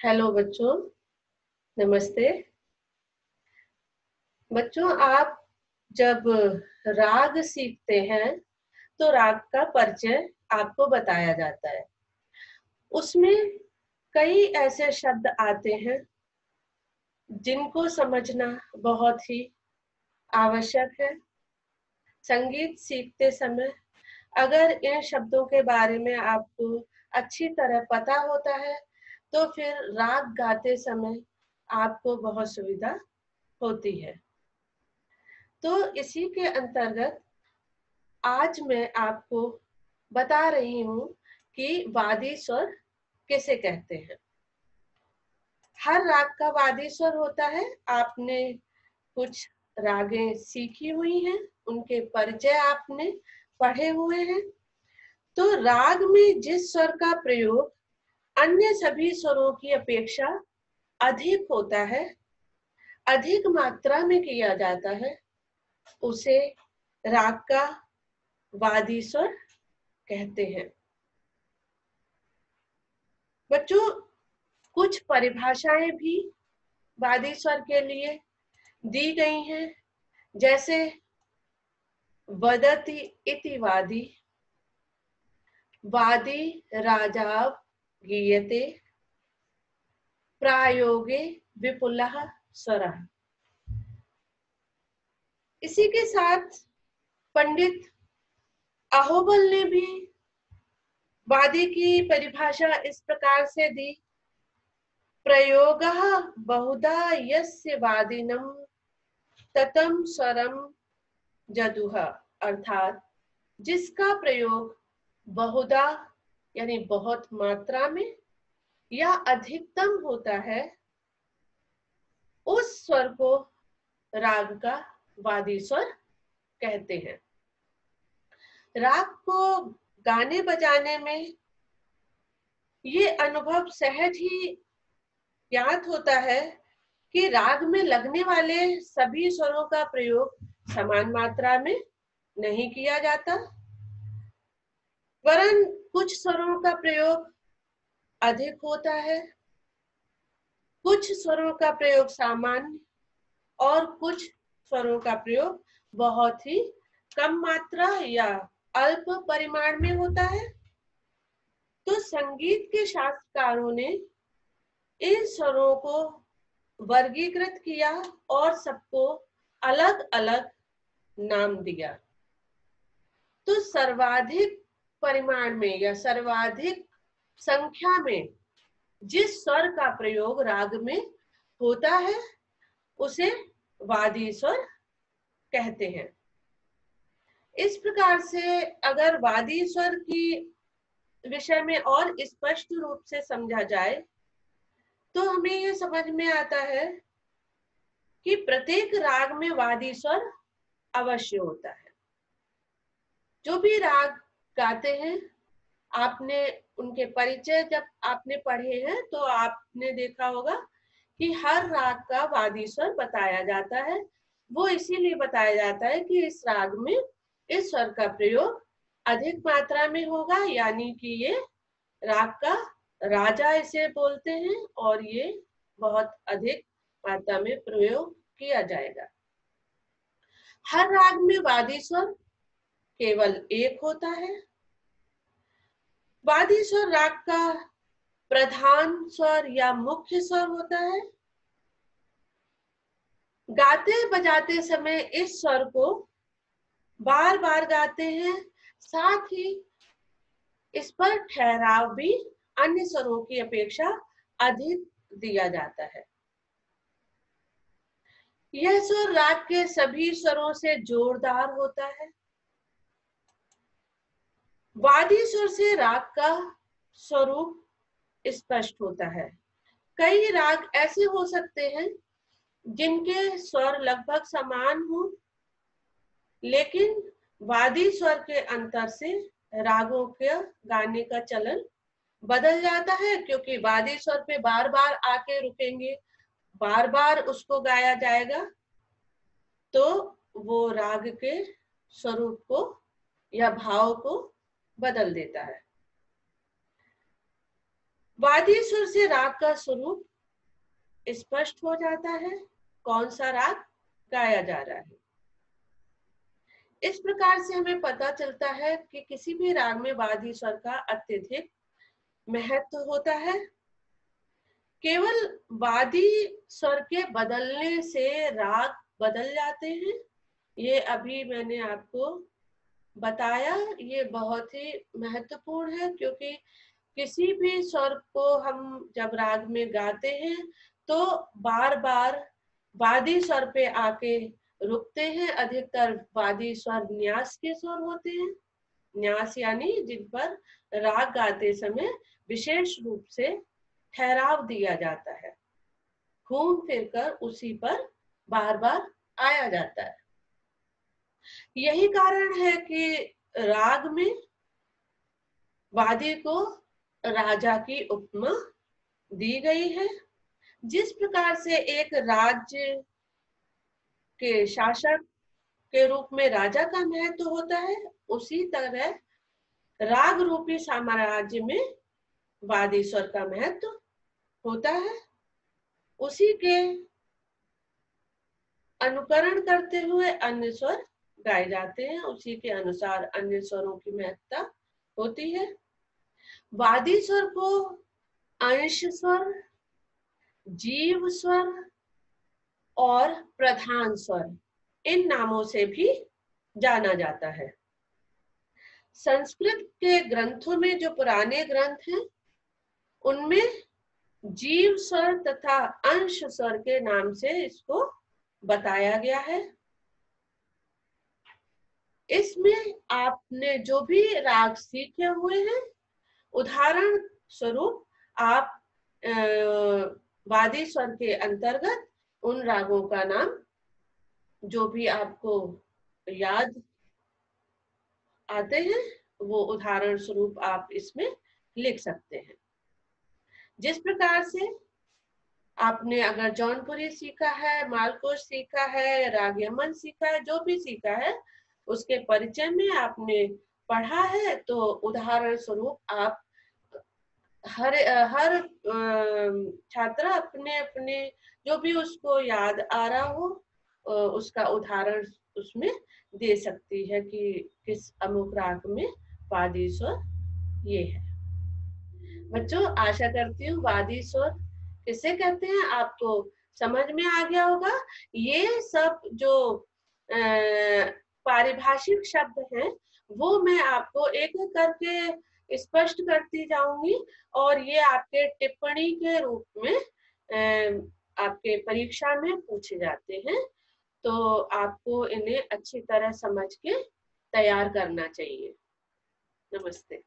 Hello बच्चों, नमस्ते। बच्चों, आप जब राग सीखते हैं तो राग का परिचय आपको बताया जाता है। उसमें कई ऐसे शब्द आते हैं जिनको समझना बहुत ही आवश्यक है। संगीत सीखते समय अगर इन शब्दों के बारे में आपको अच्छी तरह पता होता है तो फिर राग गाते समय आपको बहुत सुविधा होती है। तो इसी के अंतर्गत आज मैं आपको बता रही हूँ कि वादी स्वर किसे कहते हैं। हर राग का वादी स्वर होता है। आपने कुछ रागें सीखी हुई हैं, उनके परिचय आपने पढ़े हुए हैं। तो राग में जिस स्वर का प्रयोग अन्य सभी स्वरों की अपेक्षा अधिक होता है, अधिक मात्रा में किया जाता है, उसे राग का वादी स्वर कहते हैं। बच्चों, कुछ परिभाषाएं भी वादी स्वर के लिए दी गई हैं, जैसे वदति इति वादी, वादी राजाव गीयते, प्रायोगे विपुलः स्वरः। इसी के साथ पंडित अहोबल ने भी वादी की परिभाषा इस प्रकार से दी, प्रयोगः बहुधा यस्य वादिनं ततं स्वरम जदुह, अर्थात जिसका प्रयोग बहुधा यानी बहुत मात्रा में या अधिकतम होता है, उस स्वर को राग का वादी स्वर कहते हैं। राग को गाने बजाने में ये अनुभव सहज ही ज्ञात होता है कि राग में लगने वाले सभी स्वरों का प्रयोग समान मात्रा में नहीं किया जाता, वरन कुछ स्वरों का प्रयोग अधिक होता है, कुछ स्वरों का प्रयोग सामान्य और कुछ स्वरों का प्रयोग बहुत ही कम मात्रा या अल्प परिमाण में होता है। तो संगीत के शास्त्रकारों ने इन स्वरों को वर्गीकृत किया और सबको अलग अलग नाम दिया। तो सर्वाधिक परिमाण में या सर्वाधिक संख्या में जिस स्वर का प्रयोग राग में होता है उसे वादी स्वर कहते हैं। इस प्रकार से अगर वादी स्वर की विषय में और स्पष्ट रूप से समझा जाए तो हमें ये समझ में आता है कि प्रत्येक राग में वादी स्वर अवश्य होता है। जो भी राग गाते हैं, आपने उनके परिचय जब आपने पढ़े हैं तो आपने देखा होगा कि हर राग का वादी स्वर बताया जाता है। वो इसीलिए बताया जाता है कि इस राग में इस स्वर का प्रयोग अधिक मात्रा में होगा, यानी कि ये राग का राजा इसे बोलते हैं और ये बहुत अधिक मात्रा में प्रयोग किया जाएगा। हर राग में वादी स्वर केवल एक होता है। वादी स्वर राग का प्रधान स्वर या मुख्य स्वर होता है। गाते बजाते समय इस स्वर को बार बार गाते हैं, साथ ही इस पर ठहराव भी अन्य स्वरों की अपेक्षा अधिक दिया जाता है। यह स्वर राग के सभी स्वरों से जोरदार होता है। वादी स्वर से राग का स्वरूप स्पष्ट होता है। कई राग ऐसे हो सकते हैं जिनके स्वर लगभग समान हो, लेकिन वादी स्वर के अंतर से रागों के गाने का चलन बदल जाता है, क्योंकि वादी स्वर पे बार बार आके रुकेंगे, बार बार उसको गाया जाएगा, तो वो राग के स्वरूप को या भाव को बदल देता है। वादी स्वर से राग का स्वरूप स्पष्ट हो जाता है, कौन सा राग गाया जा रहा है। इस प्रकार से हमें पता चलता है कि किसी भी राग में वादी स्वर का अत्यधिक महत्व होता है। केवल वादी स्वर के बदलने से राग बदल जाते हैं, ये अभी मैंने आपको बताया। ये बहुत ही महत्वपूर्ण है, क्योंकि किसी भी स्वर को हम जब राग में गाते हैं तो बार बार वादी स्वर पे आके रुकते हैं। अधिकतर वादी स्वर न्यास के स्वर होते हैं। न्यास यानी जिन पर राग गाते समय विशेष रूप से ठहराव दिया जाता है, घूम फिरकर उसी पर बार बार आया जाता है। यही कारण है कि राग में वादी को राजा की उपमा दी गई है। जिस प्रकार से एक राज्य के शासक के रूप में राजा का महत्व होता है, उसी तरह राग रूपी साम्राज्य में वादी स्वर का महत्व होता है। उसी के अनुकरण करते हुए अन्य स्वर गाए जाते हैं, उसी के अनुसार अन्य स्वरों की महत्ता होती है। वादी स्वर को अंश स्वर, जीव स्वर और प्रधान स्वर, इन नामों से भी जाना जाता है। संस्कृत के ग्रंथों में, जो पुराने ग्रंथ हैं, उनमें जीव स्वर तथा अंश स्वर के नाम से इसको बताया गया है। इसमें आपने जो भी राग सीखे हुए हैं, उदाहरण स्वरूप आप वादी स्वर के अंतर्गत उन रागों का नाम जो भी आपको याद आते हैं वो उदाहरण स्वरूप आप इसमें लिख सकते हैं। जिस प्रकार से आपने अगर जौनपुरी सीखा है, मालकोच सीखा है, राग यमन सीखा है, जो भी सीखा है उसके परिचय में आपने पढ़ा है, तो उदाहरण स्वरूप आप हर छात्र अपने अपने जो भी उसको याद आ रहा हो उसका उदाहरण उसमें दे सकती है कि किस अमुक राग में वादी स्वर ये है। बच्चों, आशा करती हूँ वादी स्वर किसे कहते हैं आपको समझ में आ गया होगा। ये सब जो पारिभाषिक शब्द हैं वो मैं आपको एक एक करके स्पष्ट करती जाऊंगी, और ये आपके टिप्पणी के रूप में आपके परीक्षा में पूछे जाते हैं, तो आपको इन्हें अच्छी तरह समझ के तैयार करना चाहिए। नमस्ते।